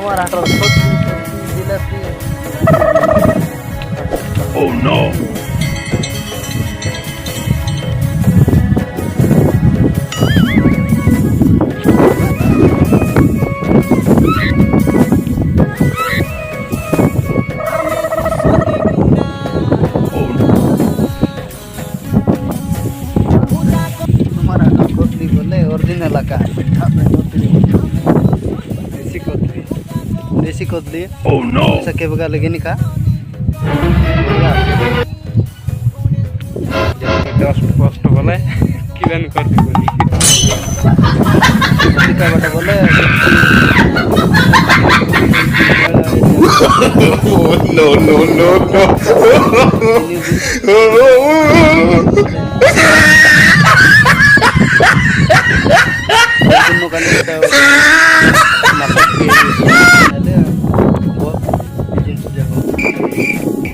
तुम्हारा जिलापी Oh no! तुम्हारा कोतली बोले ओरिजिनल का देसी कोतली Oh no! सके बगा लगे नहीं का जस्ट पोस्ट बोले किवन कर दिबनी का बटा बोले No, no, no, no! दोनों का लेता नाटक के पहले वो एजेंट जगह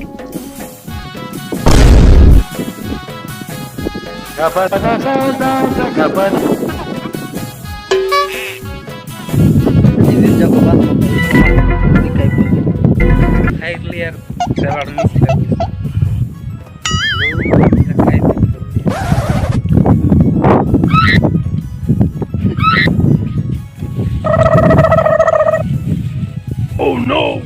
kapan एजेंट जगह बात दिखाई पड़ती high clear seller miss Oh no!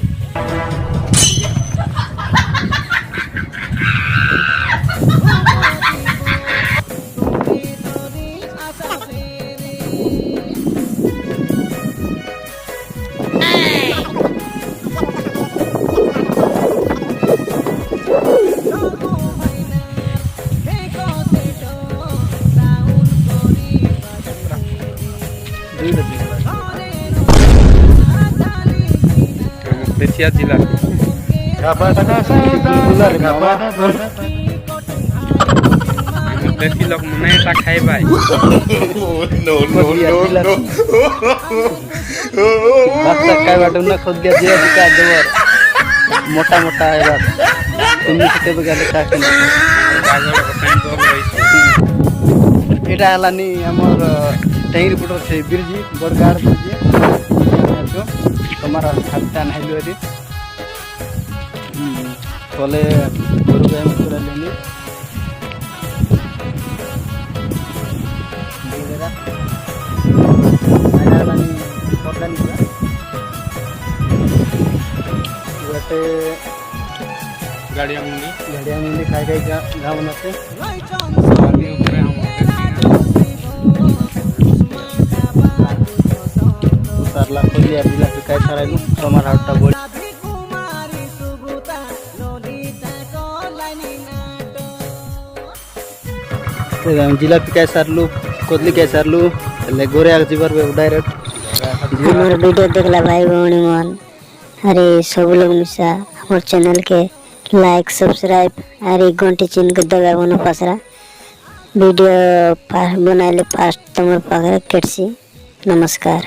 देसिया जिला देसी लोग मने ता खाई भाई No, no, no, no! बात काय बाटून ना खुद गया जे दिखा देवर मोटा मोटा है बात तुम्ही किती बघायला काय केलं गाजर टाइम तो रही एटा हलानी हमर टही रिपोर्टर छे बिरजी बड़गाड़ बिरजी जो तुम्हारा खाता नहीं लो रे तोले गुरु गए पूरा लेनी देरा आया हलानी पड़ला नहीं बटे गाड़ियां मुंडी घड़िया में खाई खाई गाँव बनाते गाड़ी ऊपर हम सारला खोली यार जिला पे काय सारा नु तुम्हारा हट्टा बोल जिला पे काय सारलू कोदली काय सारलू ले गोरे आग जीवर पे डायरेक्ट हमार वीडियो देखला भाई भौणी मन अरे सब लोग मिसा हमार चैनल के लाइक सब्सक्राइब अरे घंटी चिन्ह के दबावनो पसरा वीडियो बनाइले फास्ट तमर पाखरे केटसी नमस्कार।